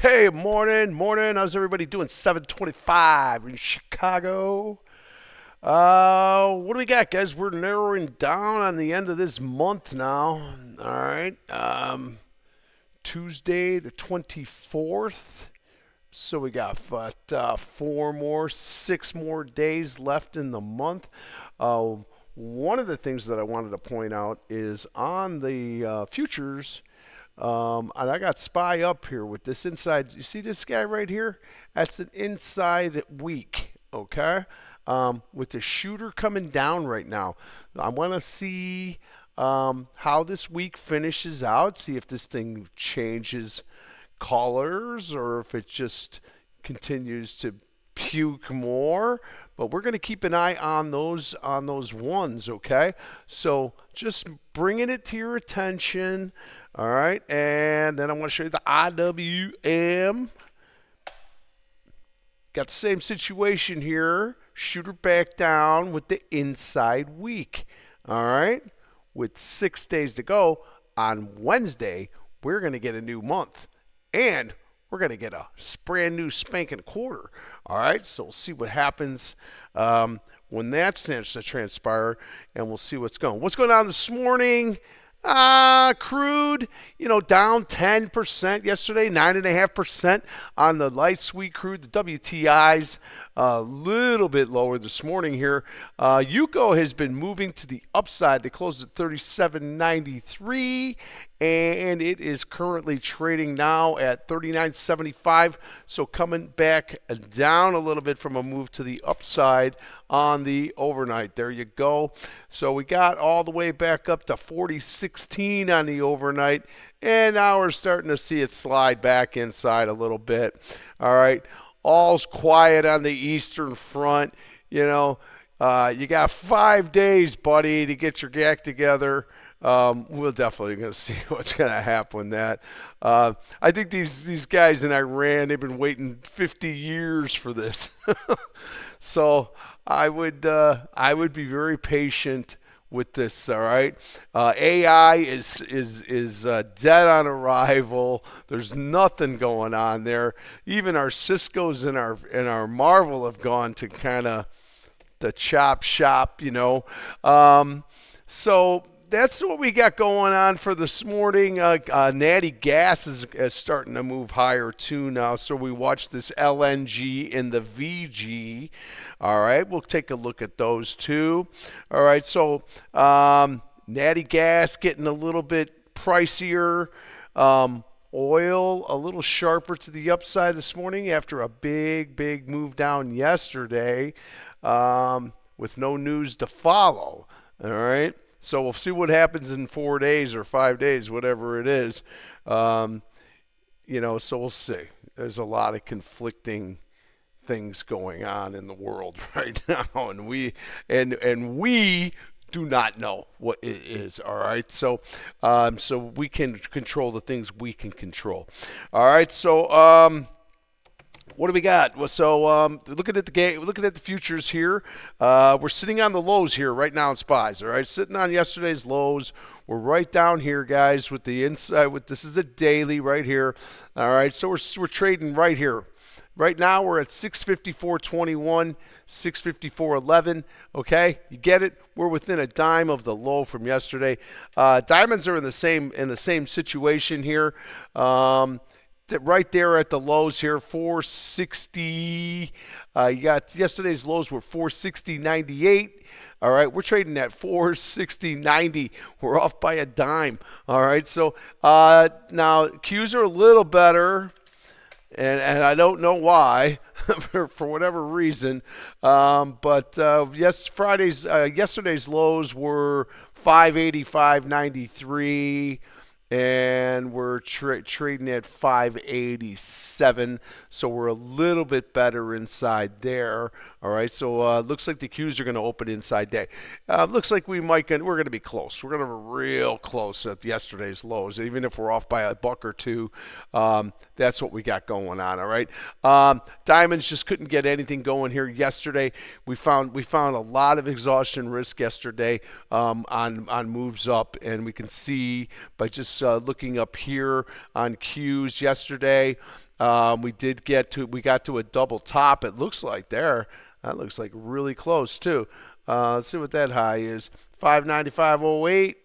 Hey, morning. How's everybody doing? 7:25 in Chicago. What do we got, guys? We're narrowing down on the end of this month now. All right. Tuesday the 24th. So we got six more days left in the month. Uh, One of the things that I wanted to point out is on the futures. And I got SPY up here with this inside. You see this guy right here? That's an inside week, okay? With the shooter coming down right now. I want to see how this week finishes out, see if this thing changes colors or if it just continues to puke more. But we're going to keep an eye on those ones, okay? So just bringing it to your attention. All right, and then I want to show you the IWM. Got the same situation here. Shooter back down with the inside week. All right, with 6 days to go, on Wednesday, we're going to get a new month. And we're going to get a brand new spanking quarter. All right, so we'll see what happens when that starts to transpire, and we'll see what's going. What's going on this morning? Crude, down 10% yesterday, 9.5% on the light sweet crude. The WTI's a little bit lower this morning here. UCO has been moving to the upside. They closed at 37.93, and it is currently trading now at 39.75. So coming back down a little bit from a move to the upside on the overnight. There you go. So we got all the way back up to 40.16 on the overnight, and now we're starting to see it slide back inside a little bit. All right. All's quiet on the Eastern Front. You got 5 days, buddy, to get your act together. We're definitely going to see what's going to happen with that. I think these guys in Iran, they've been waiting 50 years for this. So I would be very patient with this. All right, AI is dead on arrival. There's nothing going on there. Even our Cisco's and our Marvel have gone to kind of the chop shop. So that's what we got going on for this morning. Natty gas is starting to move higher too now. So we watch this LNG and the VG. All right, we'll take a look at those too. All right, so natty gas getting a little bit pricier. Oil a little sharper to the upside this morning after a big move down yesterday with no news to follow. All right. So we'll see what happens in 4 days or 5 days, whatever it is. So we'll see. There's a lot of conflicting things going on in the world right now, and we do not know what it is. All right, so we can control the things we can control. All right, so. What do we got? So looking at the game, looking at the futures here, we're sitting on the lows here right now in SPYs. All right, sitting on yesterday's lows. We're right down here, guys, with the inside. This is a daily right here. All right, so we're trading right here. Right now we're at 654.21, 654.11. Okay, you get it. We're within a dime of the low from yesterday. Diamonds are in the same situation here. Right there at the lows here, 460. You got yesterday's lows were 460.98. All right, we're trading at 460.90. We're off by a dime. All right, so now Qs are a little better, and I don't know why, for whatever reason. But yesterday's lows were 585.93. And we're trading at 587, so we're a little bit better inside there. All right, so looks like the Qs are going to open inside day. Looks like we're going to be close. We're going to be real close at yesterday's lows, even if we're off by a buck or two. That's what we got going on. All right, diamonds just couldn't get anything going here yesterday. We found a lot of exhaustion risk yesterday on moves up, and we can see by just looking up here on Qs yesterday. We got to a double top. It looks like there. That looks like really close too. Let's see what that high is. 595.08.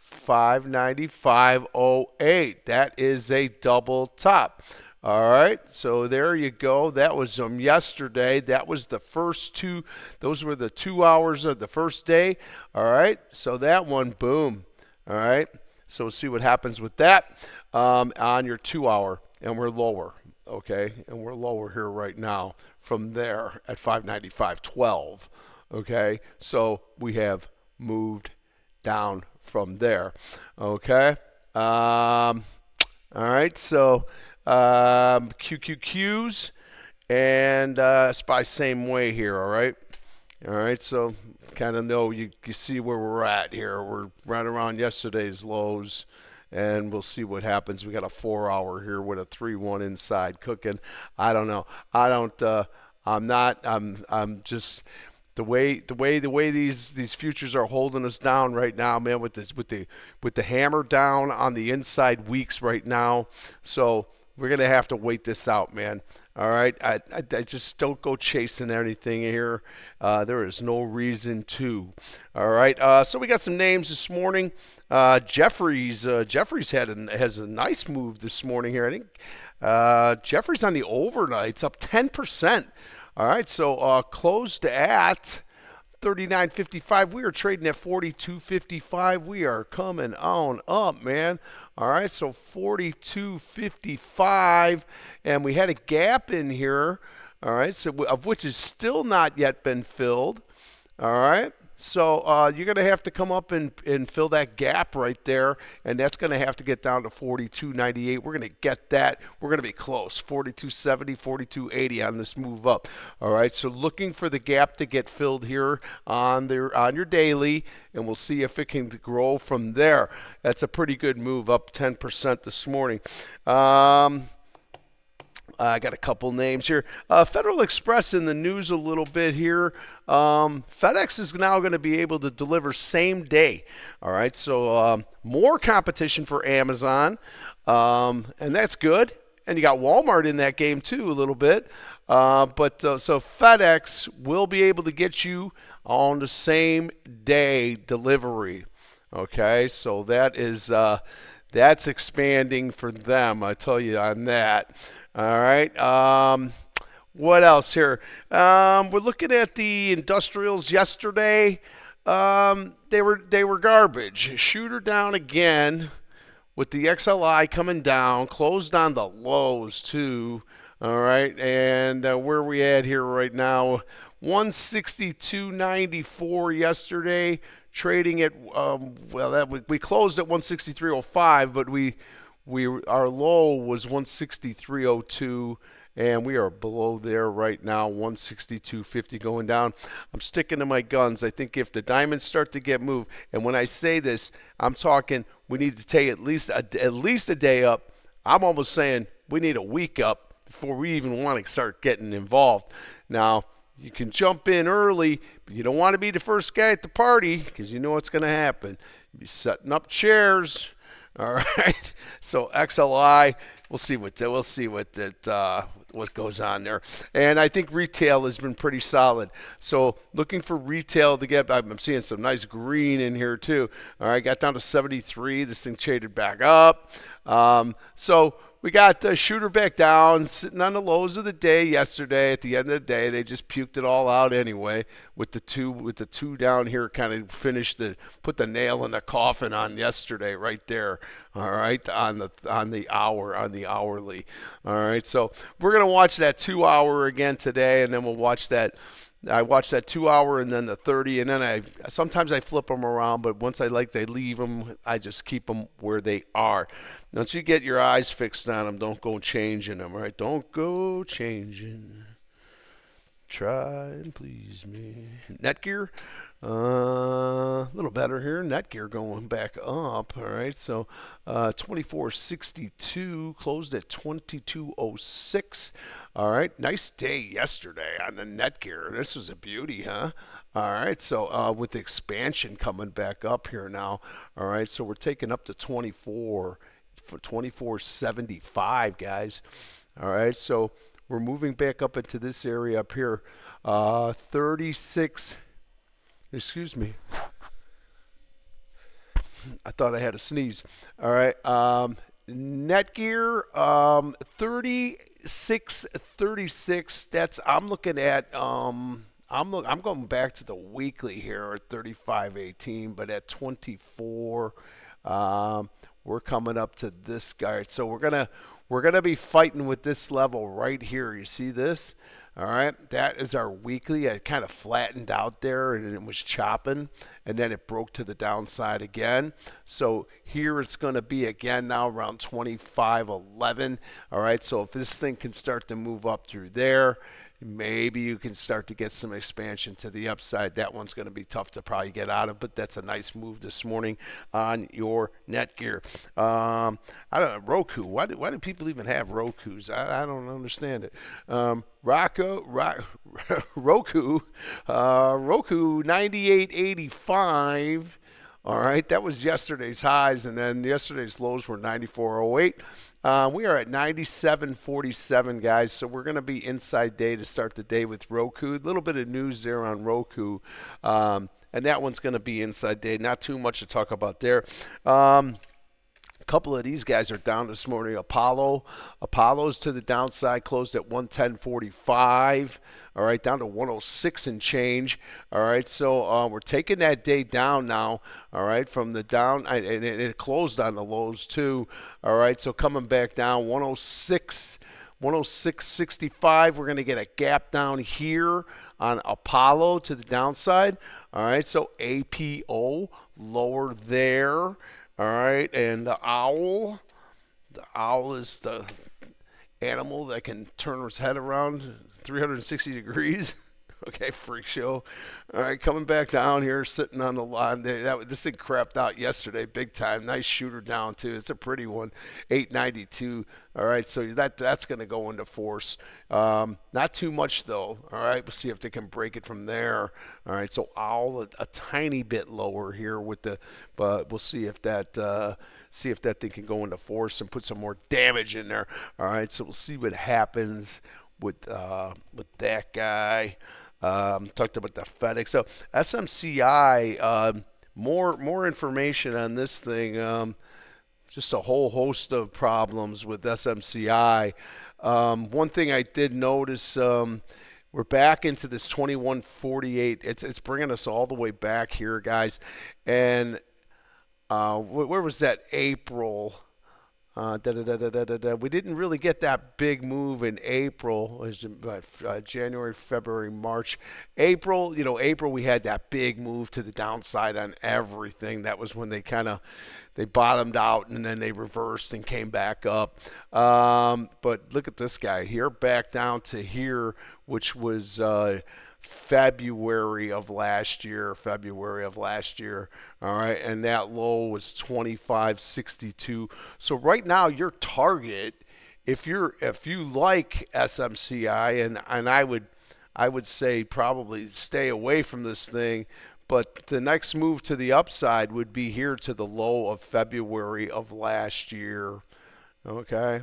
595.08. That is a double top. All right, so there you go. That was yesterday. That was the first two. Those were the 2 hours of the first day. All right, so that one, boom. All right, so we'll see what happens with that on your 2 hour, and we're lower. Okay, and we're lower here right now from there at 595.12. Okay, so we have moved down from there. Okay, all right, so QQQs and SPY same way here. All right, so kind of know you see where we're at here. We're right around yesterday's lows, and we'll see what happens. We got a 4 hour here with a 3-1 inside cooking. I don't know. I'm just the way these futures are holding us down right now, man, with the hammer down on the inside weeks right now. So we're gonna have to wait this out, man. All right, I just don't go chasing anything here. There is no reason to. All right, so we got some names this morning. Jeffries has a nice move this morning here. I think Jeffries on the overnights up 10%. All right, so closed at 39.55. We are trading at 42.55. We are coming on up, man. All right, so 42.55, and we had a gap in here. All right, so of which is still not yet been filled. All right. So you're going to have to come up and fill that gap right there, and that's going to have to get down to 42.98. We're going to get that. We're going to be close, 42.70, 42.80 on this move up. All right, so looking for the gap to get filled here on your daily, and we'll see if it can grow from there. That's a pretty good move, up 10% this morning. I got a couple names here. Federal Express in the news a little bit here. FedEx is now going to be able to deliver same day. All right, so more competition for Amazon, and that's good. And you got Walmart in that game too a little bit. So FedEx will be able to get you on the same day delivery. Okay, so that's expanding for them. I tell you on that. All right. What else here? We're looking at the industrials yesterday. They were garbage. Shooter down again with the XLI coming down. Closed on the lows too. All right. And where we at here right now? 162.94 yesterday. Trading at we closed at 163.05, but our low was 163.02, and we are below there right now, 162.50 going down. I'm sticking to my guns. I think if the diamonds start to get moved, and when I say this, I'm talking we need to take at least a day up. I'm almost saying we need a week up before we even want to start getting involved. Now, you can jump in early, but you don't want to be the first guy at the party because you know what's going to happen. You'll be setting up chairs. All right. So XLI, we'll see what goes on there. And I think retail has been pretty solid. So looking for retail to get. I'm seeing some nice green in here too. All right. Got down to 73. This thing traded back up. So we got Shooter back down, sitting on the lows of the day yesterday. At the end of the day, they just puked it all out anyway. With the two down here, kind of put the nail in the coffin on yesterday, right there. All right, on the hourly. All right, so we're gonna watch that 2 hour again today, and then we'll watch that. I watch that 2 hour and then the 30, and then sometimes I flip them around, but once I leave them, I just keep them where they are. Once you get your eyes fixed on them, don't go changing them, right? Don't go changing. Try and please me. Netgear, a little better here. Netgear going back up, all right? So 24.62, closed at 22.06. All right, nice day yesterday on the Netgear. This was a beauty, huh? All right, so with the expansion coming back up here now, all right, so we're taking up to 24.75, guys. All right, so we're moving back up into this area up here. 36, excuse me. I thought I had a sneeze. All right. Netgear 36.36. That's I'm looking at I'm going back to the weekly here at 35.18, but at 24 we're coming up to this guy. So we're gonna be fighting with this level right here. You see this? All right, that is our weekly. It kind of flattened out there and it was chopping, and then it broke to the downside again. So here it's going to be again now around 25.11. All right, so if this thing can start to move up through there, maybe you can start to get some expansion to the upside. That one's going to be tough to probably get out of, but that's a nice move this morning on your Netgear. I don't know, Roku. Why do people even have Rokus? I don't understand it. Roku 98.85. All right, that was yesterday's highs, and then yesterday's lows were 94.08. We are at 97.47, guys, so we're going to be inside day to start the day with Roku. A little bit of news there on Roku, and that one's going to be inside day. Not too much to talk about there. A couple of these guys are down this morning. Apollo's to the downside, closed at 110.45. All right, down to 106 and change. All right, so we're taking that day down now. All right, from the down, and it closed on the lows too. All right, so coming back down 106. 106.65. We're going to get a gap down here on Apollo to the downside. All right, so APO lower there. All right, and the owl is the animal that can turn its head around 360 degrees. Okay, freak show. All right, coming back down here, sitting on the line. This thing crapped out yesterday, big time. Nice shooter down too. It's a pretty one, 892. All right, so that's going to go into force. Not too much though. All right, we'll see if they can break it from there. All right, so owl a tiny bit lower here but we'll see if that thing can go into force and put some more damage in there. All right, so we'll see what happens with that guy. Talked about the FedEx. So SMCI, more information on this thing. Just a whole host of problems with SMCI. One thing I did notice, we're back into this 2148. It's bringing us all the way back here, guys. And where was that? April. We didn't really get that big move in April. It was January, February, March. April, we had that big move to the downside on everything. That was when they bottomed out and then they reversed and came back up. But look at this guy here, back down to here, which was February of last year. All right, and that low was 25.62. So right now your target, if you like SMCI, and I would say probably stay away from this thing, but the next move to the upside would be here to the low of February of last year. Okay,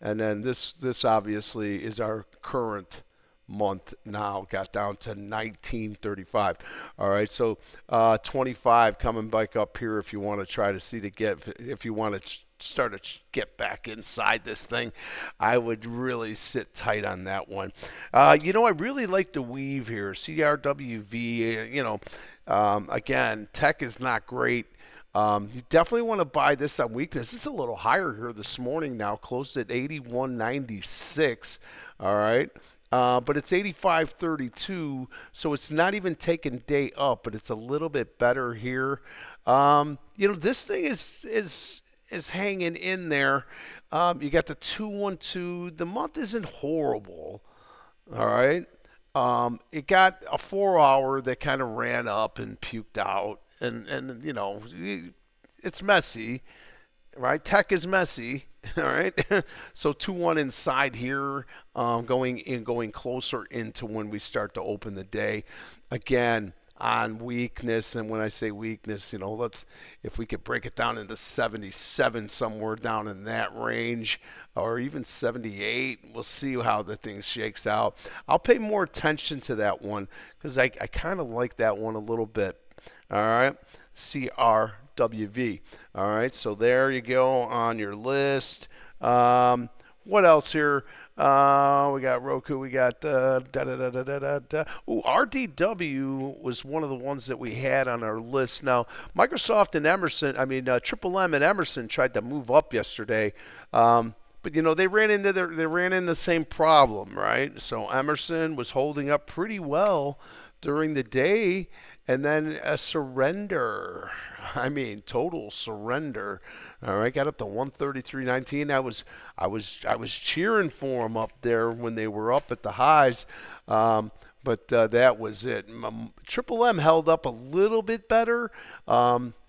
and then this obviously is our current month now, got down to 1935. All right, so 25 coming back up here if you want to try to see if you want to start to get back inside this thing. I would really sit tight on that one. I really like the weave here, CRWV. Again, tech is not great. You definitely want to buy this on weakness. It's a little higher here this morning now, closed at 81.96. All right. But it's 85.32, so it's not even taking day up, but it's a little bit better here. This thing is hanging in there. You got the 212. The month isn't horrible. All right. It got a 4-hour that kind of ran up and puked out, and it's messy, right? Tech is messy. All right, so 2-1 inside here, going closer into when we start to open the day. Again, on weakness. And when I say weakness, if we could break it down into 77, somewhere down in that range, or even 78, we'll see how the thing shakes out. I'll pay more attention to that one because I kind of like that one a little bit. All right, CRWV. All right, so there you go on your list. What else here? We got Roku. We got RDW was one of the ones that we had on our list. Now, Microsoft and Triple M and Emerson tried to move up yesterday. But they ran into the same problem, right? So Emerson was holding up pretty well during the day, and then a surrender. Total surrender. All right, got up to 133.19. I was cheering for them up there when they were up at the highs. But that was it. Triple M held up a little bit better.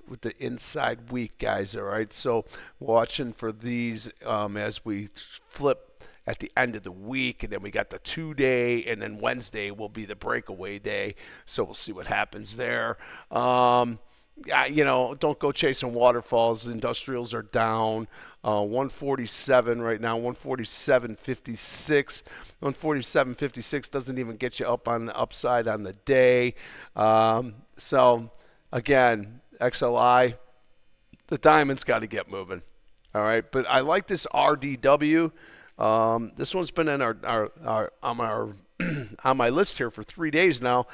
With the inside week, guys. All right, so watching for these as we flip at the end of the week, and then we got the 2-day, and then Wednesday will be the breakaway day. So we'll see what happens there. Don't go chasing waterfalls. Industrials are down 147 right now, 147.56. 147.56 doesn't even get you up on the upside on the day. So again, XLI, the diamond's got to get moving. All right, but I like this RDW. This one's been in our on my list here for 3 days now.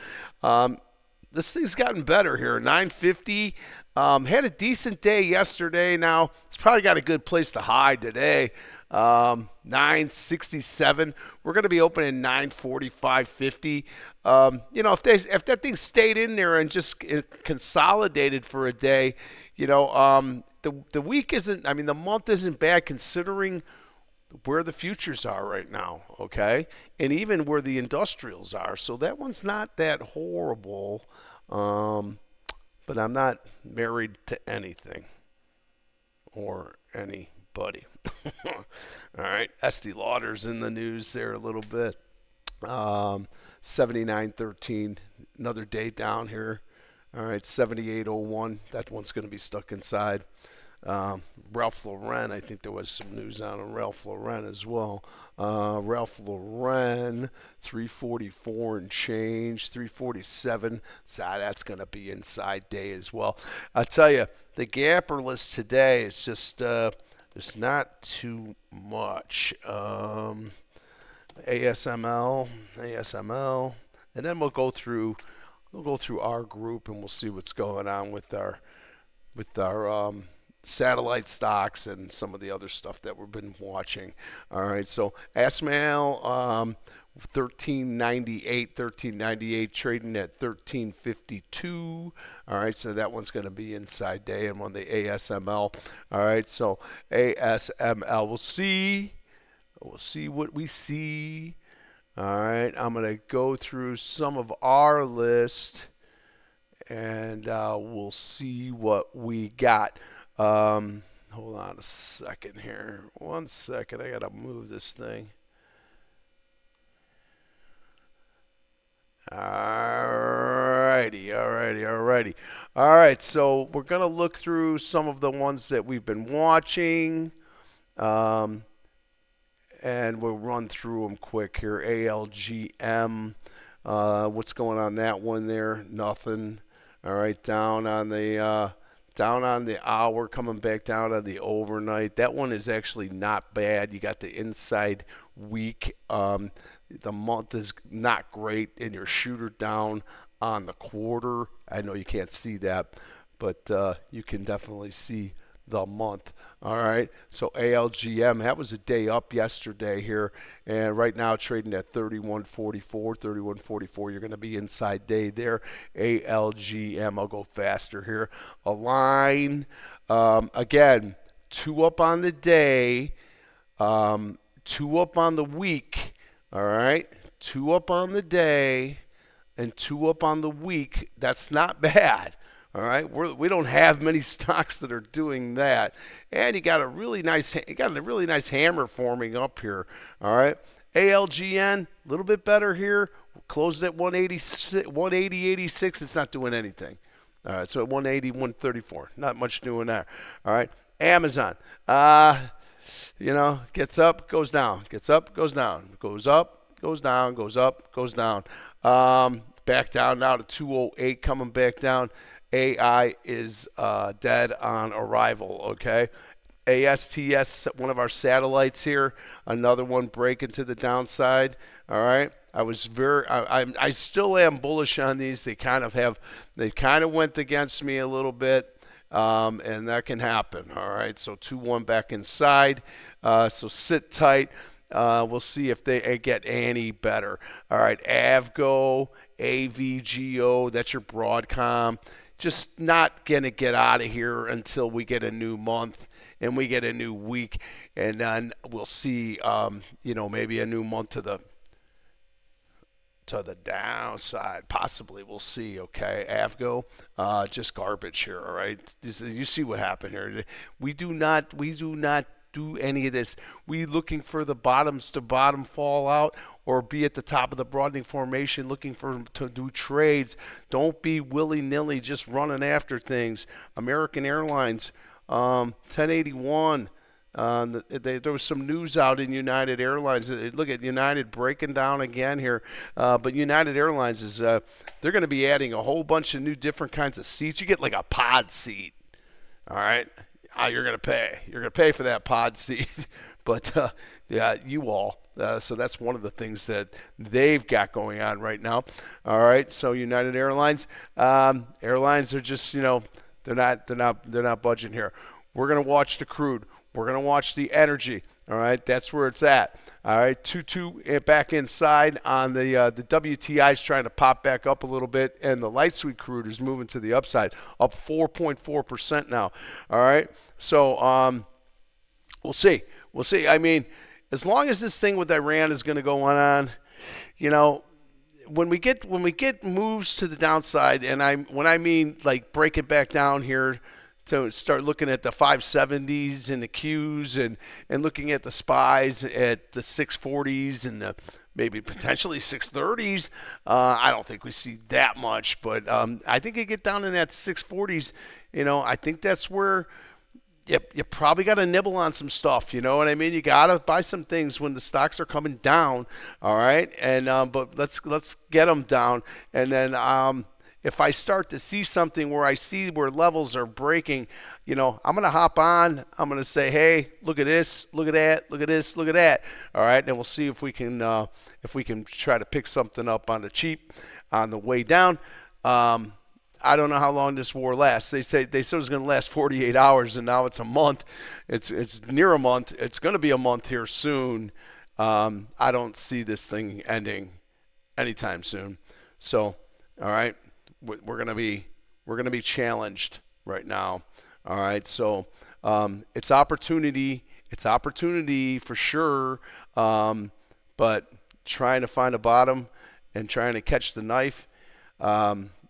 This thing's gotten better here. 950. Had a decent day yesterday. Now it's probably got a good place to hide today. 967. We're going to be opening 945.50. If that thing stayed in there and just consolidated for a day, the week isn't. The month isn't bad considering where the futures are right now. Okay, and even where the industrials are. So that one's not that horrible. But I'm not married to anything or anybody. All right, Estee Lauder's in the news there a little bit. 79.13, another day down here. All right, 78.01. That one's going to be stuck inside. Ralph Lauren, I think there was some news on Ralph Lauren as well. Ralph Lauren, 344 and change, 347. So that's going to be inside day as well. I'll tell you, the gapper list today is just there's not too much. ASML, and then we'll go through our group and we'll see what's going on with our satellite stocks and some of the other stuff that we've been watching. All right, so ASML 1398 trading at 1352. All right, so that one's going to be inside day. And on the ASML, all right, so ASML, we'll see what we see. All right, I'm going to go through some of our list and we'll see what we got. Hold on a second here. 1 second. I got to move this thing. Alrighty. All right, so we're going to look through some of the ones that we've been watching. And we'll run through them quick here. ALGM. What's going on that one there? Nothing. All right, down on the hour, coming back down on the overnight. That one is actually not bad. You got the inside week. The month is not great, and your shooter down on the quarter. I know you can't see that, but you can definitely see the month. All right, so ALGM, that was a day up yesterday here, and right now trading at 31.44. You're going to be inside day there. ALGM, I'll go faster here. Align, again, 2 up on the day, 2 up on the week. All right, 2 up on the day and 2 up on the week. That's not bad. All right, we don't have many stocks that are doing that, and you got a really nice hammer forming up here. All right, ALGN a little bit better here, closed at 180.86. It's not doing anything. All right, so at 180, 134, not much doing there. All right, Amazon, gets up, goes down, gets up, goes down, goes up, goes down, goes up, goes down. Back down now to 208, coming back down. AI is dead on arrival, okay? ASTS, one of our satellites here, another one breaking to the downside, all right? I still am bullish on these. They kind of went against me a little bit, and that can happen, all right? So 2-1 back inside, so sit tight. We'll see if they get any better. All right, Avgo, AVGO, that's your Broadcom. Just not going to get out of here until we get a new month and we get a new week. And then we'll see, maybe a new month to the downside. Possibly, we'll see, okay? Avgo, just garbage here, all right? You see what happened here. We do not do any of this. We looking for the bottoms to bottom fall out or be at the top of the broadening formation looking to do trades. Don't be willy-nilly just running after things. American Airlines, 1081. There was some news out in United Airlines. Look at United breaking down again here. But United Airlines is they're going to be adding a whole bunch of new different kinds of seats. You get like a pod seat. All right. You're going to pay. You're going to pay for that pod seat. But, you all. So that's one of the things that they've got going on right now. All right. So United Airlines, airlines are just, they're not budging here. We're going to watch the crude. We're going to watch the energy. All right. That's where it's at. All right. 2-2 back inside on the WTI is trying to pop back up a little bit, and the light sweet crude is moving to the upside, up 4.4% now. All right. So we'll see. We'll see. I mean, as long as this thing with Iran is going to go on, when we get moves to the downside, and when I mean like break it back down here to start looking at the 570s and the Qs and looking at the SPYs at the 640s and the maybe potentially 630s. I don't think we see that much, but I think you get down in that 640s. I think that's where you probably got to nibble on some stuff. You know what I mean? You got to buy some things when the stocks are coming down. All right, and but let's get them down, and then if I start to see something where I see where levels are breaking, I'm going to hop on. I'm going to say, hey, look at this, look at that, look at this, look at that. All right, and we'll see if we can try to pick something up on the cheap on the way down. I don't know how long this war lasts. They said it was going to last 48 hours, and now it's a month. It's near a month. It's going to be a month here soon. I don't see this thing ending anytime soon. So, all right, we're going to be challenged right now. All right, so it's opportunity. It's opportunity for sure, but trying to find a bottom and trying to catch the knife.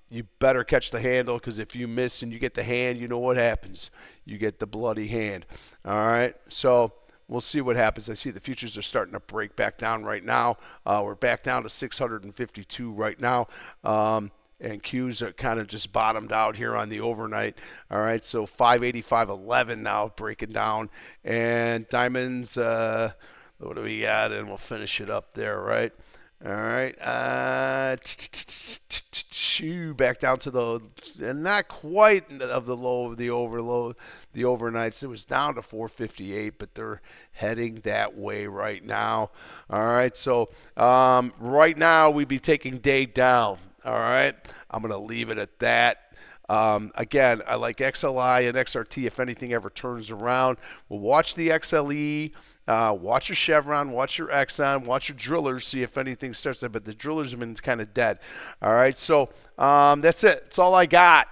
You better catch the handle, because if you miss and you get the hand, you know what happens. You get the bloody hand. All right, so we'll see what happens. I see the futures are starting to break back down right now. We're back down to 652 right now. And Qs are kind of just bottomed out here on the overnight. All right, so 585.11 now breaking down. And diamonds, what do we got? And we'll finish it up there, right? All right, back down to and not quite of the low of the overnights. It was down to 458, but they're heading that way right now. All right, so right now we'd be taking day down. All right, I'm going to leave it at that. Again, I like XLI and XRT if anything ever turns around. We'll watch the XLE. Watch your Chevron, watch your Exxon, watch your drillers, see if anything starts there. But the drillers have been kind of dead. All right, so that's it. That's all I got.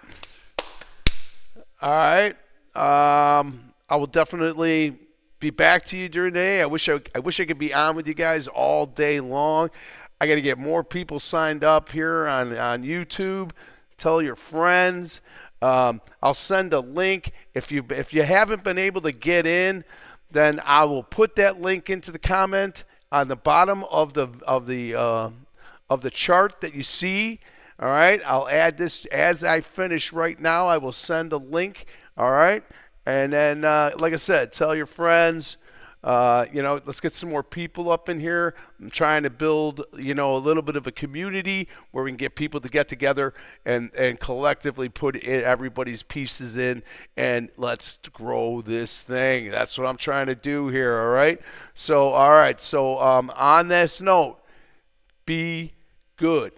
All right. I will definitely be back to you during the day. I wish I could be on with you guys all day long. I got to get more people signed up here on YouTube. Tell your friends. I'll send a link. If you haven't been able to get in, then I will put that link into the comment on the bottom of the chart that you see. All right, I'll add this as I finish right now. I will send a link. All right, and then like I said, tell your friends. Let's get some more people up in here. I'm trying to build, a little bit of a community where we can get people to get together and collectively put everybody's pieces in, and let's grow this thing. That's what I'm trying to do here, all right? So, all right. So, on this note, be good.